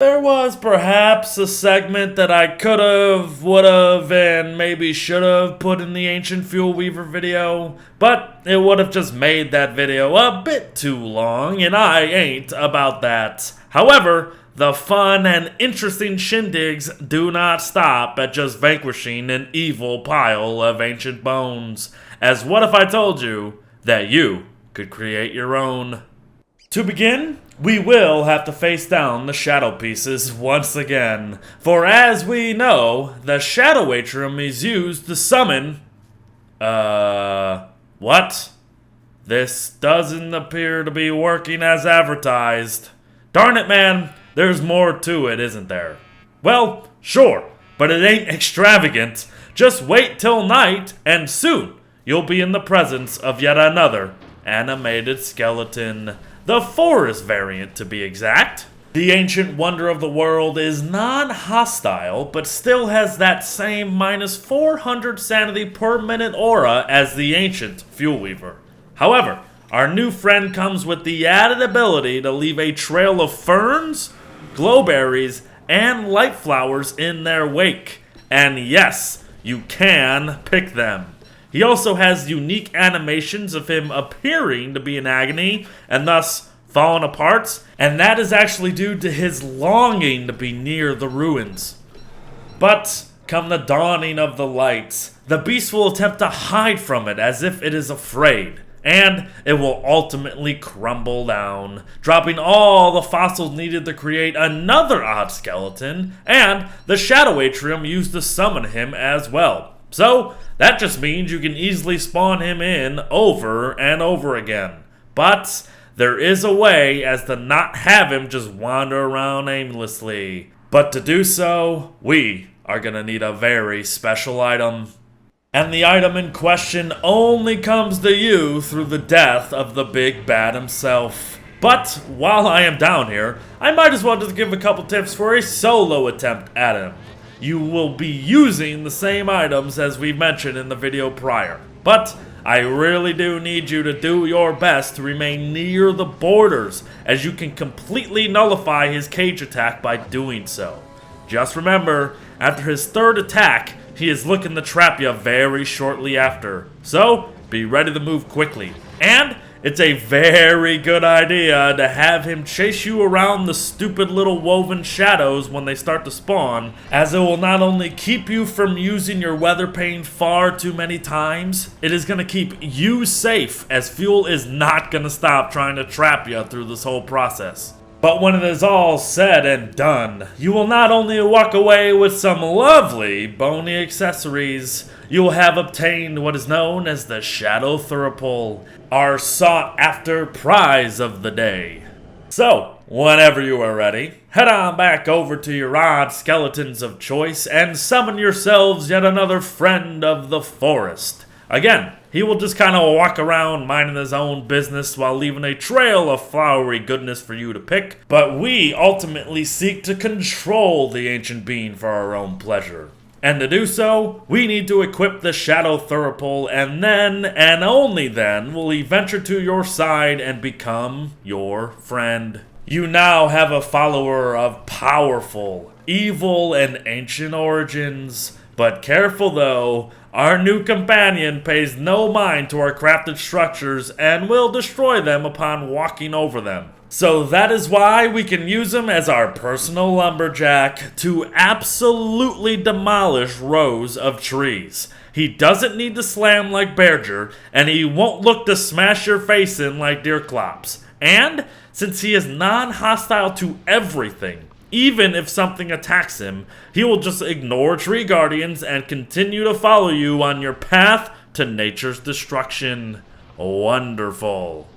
There was perhaps a segment that I could've, would've, and maybe should've put in the Ancient Fuel Weaver video, but it would've just made that video a bit too long, and I ain't about that. However, the fun and interesting shindigs do not stop at just vanquishing an evil pile of ancient bones. As what if I told you that you could create your own? To begin, we will have to face down the shadow pieces once again, for as we know, the shadow atrium is used to summon... what? This doesn't appear to be working as advertised. Darn it, man, there's more to it, isn't there? Well, sure, but it ain't extravagant. Just wait till night, and soon you'll be in the presence of yet another animated skeleton. The forest variant, to be exact. The ancient wonder of the world is non-hostile, but still has that same minus 400 sanity per minute aura as the ancient Fuel Weaver. However, our new friend comes with the added ability to leave a trail of ferns, glowberries, and light flowers in their wake. And yes, you can pick them. He also has unique animations of him appearing to be in agony and thus falling apart, and that is actually due to his longing to be near the ruins. But come the dawning of the light, the beast will attempt to hide from it as if it is afraid, and it will ultimately crumble down, dropping all the fossils needed to create another odd skeleton, and the shadow atrium used to summon him as well. So, that just means you can easily spawn him in over and over again. But there is a way as to not have him just wander around aimlessly. But to do so, we are going to need a very special item. And the item in question only comes to you through the death of the big bad himself. But while I am down here, I might as well just give a couple tips for a solo attempt at him. You will be using the same items as we mentioned in the video prior, but I really do need you to do your best to remain near the borders, as you can completely nullify his cage attack by doing so. Just remember, after his third attack, he is looking to trap you very shortly after, so be ready to move quickly. And it's a very good idea to have him chase you around the stupid little woven shadows when they start to spawn, as it will not only keep you from using your weather pane far too many times, it is going to keep you safe, as Fuel is not going to stop trying to trap you through this whole process. But when it is all said and done, you will not only walk away with some lovely bony accessories, you will have obtained what is known as the Shadow Thuripole, our sought-after prize of the day. So, whenever you are ready, head on back over to your odd skeletons of choice and summon yourselves yet another friend of the forest. Again, he will just kind of walk around minding his own business while leaving a trail of flowery goodness for you to pick, but we ultimately seek to control the ancient being for our own pleasure. And to do so, we need to equip the Shadow Thuripole, and then, and only then, will he venture to your side and become your friend. You now have a follower of powerful, evil, and ancient origins. But careful though, our new companion pays no mind to our crafted structures and will destroy them upon walking over them. So that is why we can use him as our personal lumberjack to absolutely demolish rows of trees. He doesn't need to slam like Berger, and he won't look to smash your face in like Deerclops. And since he is non-hostile to everything, even if something attacks him, he will just ignore tree guardians and continue to follow you on your path to nature's destruction. Wonderful.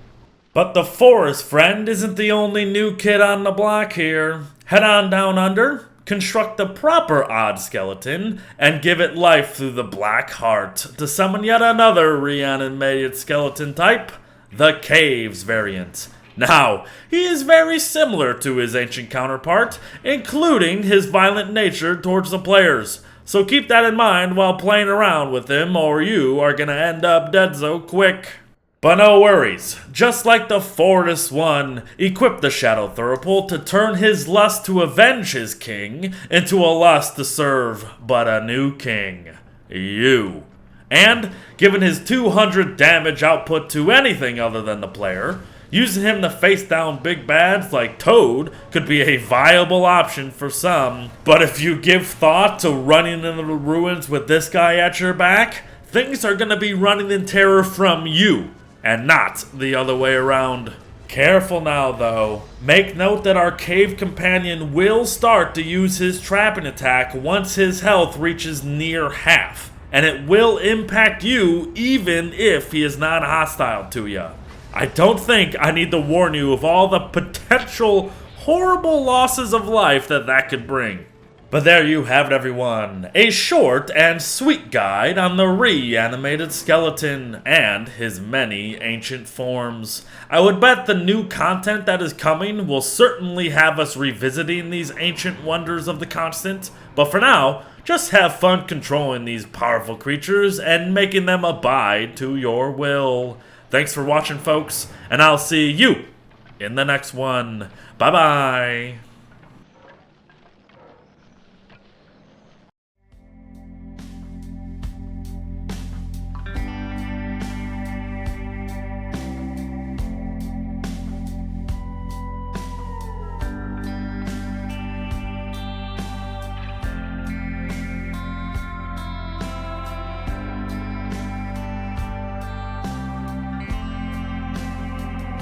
But the forest friend isn't the only new kid on the block here. Head on down under, construct the proper odd skeleton, and give it life through the black heart to summon yet another reanimated skeleton type, the Caves variant. Now, he is very similar to his ancient counterpart, including his violent nature towards the players. So keep that in mind while playing around with him, or you are gonna end up dead so quick. But no worries, just like the Fortis one, equip the Shadow Thurple to turn his lust to avenge his king into a lust to serve but a new king, you. And, given his 200 damage output to anything other than the player, using him to face down big bads like Toad could be a viable option for some. But if you give thought to running into the ruins with this guy at your back, things are gonna be running in terror from you, and not the other way around. Careful now though. Make note that our cave companion will start to use his trapping attack once his health reaches near half, and it will impact you even if he is not hostile to you. I don't think I need to warn you of all the potential horrible losses of life that could bring. But there you have it, everyone. A short and sweet guide on the reanimated skeleton and his many ancient forms. I would bet the new content that is coming will certainly have us revisiting these ancient wonders of the constant. But for now, just have fun controlling these powerful creatures and making them abide to your will. Thanks for watching, folks, and I'll see you in the next one. Bye-bye.